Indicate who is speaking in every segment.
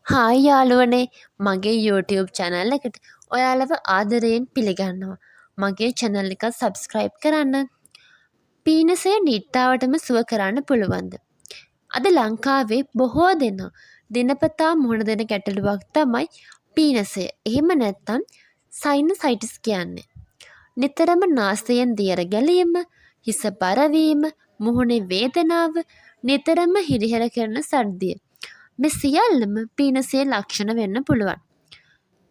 Speaker 1: Hi යාළුවනේ මගේ YouTube channel එකට ඔයාලව ආදරයෙන් පිළිගන්නවා. මගේ channel එක subscribe කරන්න. පීනසය නිට්ටාවටම සුව කරන්න පුළුවන්ද? අද ලංකාවේ බොහෝ දෙනා දිනපතා මුහුණ දෙන ගැටලුවක් තමයි පීනසය. එහෙම නැත්නම් සයිනසයිටිස් කියන්නේ. නිතරම නාසයෙන් දියර ගැලීම, හිස බරවීම, මුහුණේ වේදනාව, නිතරම හිරිහැර කරන සර්දිය. මේ සියල්ලම පීනසයේ ලක්ෂණ වෙන්න පුළුවන්.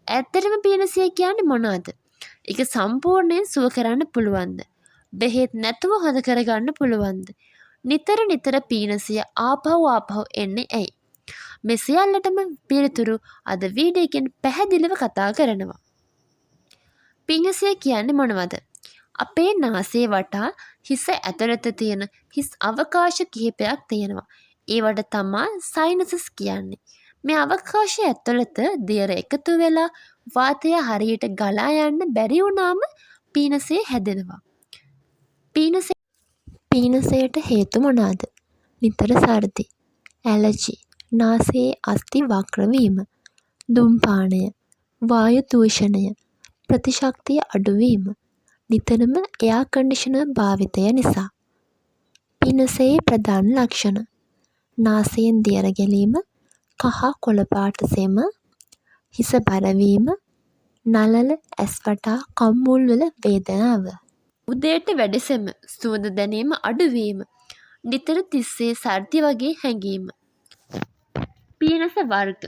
Speaker 1: ඇත්තටම පීනසය කියන්නේ මොනවද? ඒක සම්පූර්ණයෙන් සුව කරන්න පුළුවන්ද? බෙහෙත් නැතුව හොඳ කරගන්න පුළුවන්ද? නිතර නිතර පීනසය ආපහු එන්නේ ඇයි? මේ සියල්ලටම පිළිතුරු අද වීඩියෝ එකෙන් පැහැදිලිව කතා කරනවා. පීනසය කියන්නේ මොනවද? අපේ නාසයේ වටා හිස ඇතුළත තියෙන හිස් අවකාශ කිහිපයක් තියෙනවා. ඒවට තමා සයිනසස් කියන්නේ. මේ අවකාශය ඇතුළත දියර එකතු වෙලා වාතය හරියට ගලා යන්න බැරි වුණාම පීනසය හැදෙනවා. පීනසයට හේතු මොනවාද? නිතර සර්දි, ඇලර්ජි, නාසයේ අස්ථි වක්‍ර වීම, දුම්පානය, වායු දූෂණය, ප්‍රතිශක්තිය අඩුවීම, නිතරම එයා කන්ඩිෂනර් භාවිතය නිසා. පීනසයේ ප්‍රධාන ලක්ෂණ: නාසයෙන් දියර ගැලීම, කහ කොළ පාට සෙම, හිස බරවීම, නළල ඇස් වටා කම්මුල්වල වේදනාව. උදේට වැඩි සෙම, සුවඳ දැනීම අඩුවීම, නිතර තිස්සේ සර්දි වගේ හැඟීම. පීනස වර්ග: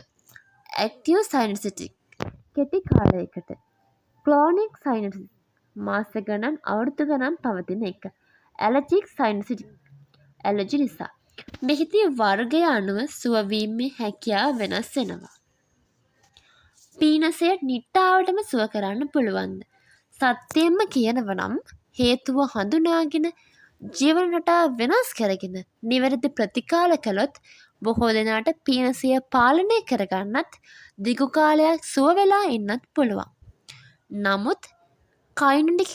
Speaker 1: ඇක්ටිව් සයිනසිටිස් කෙටි කාලයකට, ක්‍රොනික් සයිනසිටිස් මාස ගණන් අවුරුදු ගණන් පවතින එක, ඇලර්ජික් සයිනසිටිස් ඇලර්ජි නිසා. මෙහිදී වර්ගය අනුව සුවවීමේ හැකියාව වෙනස් වෙනවා. පීනසය නිට්ටාවටම සුව කරන්න පුළුවන්ද? සත්‍යයෙන්ම කියනවනම් හේතුව හඳුනාගෙන ජීවන රටාව වෙනස් කරගෙන නිවැරදි ප්‍රතිකාර කළොත් බොහෝ දෙනාට පීනසය පාලනය කරගන්නත් දිගු කාලයක් සුව වෙලා ඉන්නත් පුළුවන්. නමුත් කයිනඩික්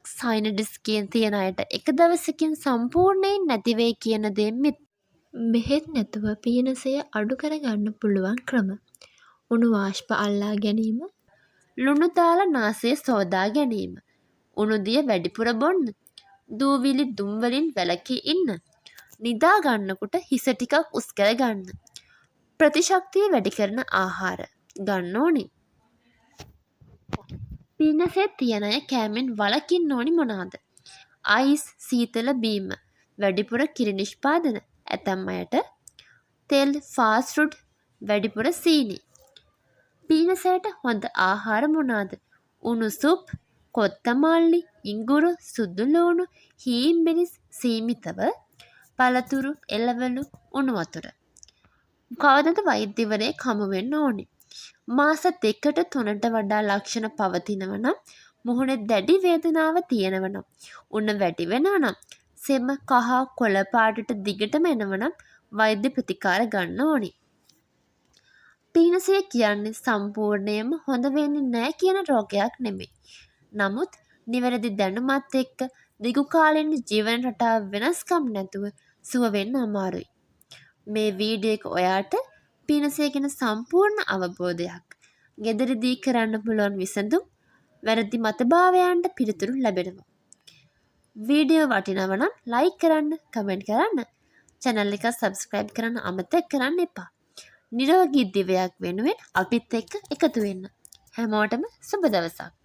Speaker 1: සයිනඩිස් තියෙන අයට එක දවසකින් සම්පූර්ණයෙන් නැතිවෙයි කියන දේ මිත්. බෙහෙත් නැතුව පීනසය අඩු කරගන්න පුළුවන් ක්‍රම: උණු වාෂ්ප අල්ලා ගැනීම, ලුණු දාලා නාසය සෝදා ගැනීම, උණුදිය වැඩිපුර බොන්න, දූවිලි දුම් වලින් වැළකී ඉන්න, නිදා ගන්නකොට හිස ටිකක් උස් කර ගන්න, ප්‍රතිශක්තිය වැඩි කරන ආහාර ගන්න ඕනි. පීනසය තියන අය කෑමෙන් වළකින්න ඕනි මොනවාද? අයිස්, සීතල බීම, වැඩිපුර කිරි නිෂ්පාදන, ඇතැම් අයට තෙල්, ෆාස්ට් ෆුඩ්, වැඩිපුර සීනි. පීනසයට හොඳ ආහාර මොනවාද? උණු සුප්, කොත්තමල්ලි, ඉඟුරු, සුදුලූණු, හීම් මිරිස් සීමිතව, පළතුරු, එළවලු, උණු වතුර. කවදද වෛද්‍යවරයෙක් හමු වෙන්න ඕනි? මාස 2ට 3ට වඩා ලක්ෂණ පවතිනවා නම්, මුහුණේ දැඩි වේදනාව තියෙනවා නම්, උණ වැඩි වෙනවා නම්, සෙම කහ කොළ පාටට දිගටම එනවා නම් වෛද්‍ය ප්‍රතිකාර ගන්න ඕනි. පීනසය කියන්නේ සම්පූර්ණයෙන්ම හොඳ වෙන්නේ නැහැ කියන රෝගයක් නෙමෙයි. නමුත් නිවැරදි දැනුමත් එක්ක දිගු කාලෙන්න ජීවන රටාව වෙනස්කම් නැතුව සුව වෙන්න අමාරුයි. මේ වීඩියෝ එක ඔයාට පීනසය ගැන සම්පූර්ණ අවබෝධයක්, ගෙදරදී කරන්න පුළුවන් විසඳුම්, වැරදි මතභාවයන්ට පිළිතුරු ලැබෙනවා. වීඩියෝ වටිනවා නම් ලයික් කරන්න, කමෙන්ට් කරන්න, channel එක subscribe කරන්න අමතක කරන්න එපා. නිරෝගී දිවයක් වෙනුවෙන් අපිත් එක්ක එකතු වෙන්න. හැමෝටම සුබ දවසක්.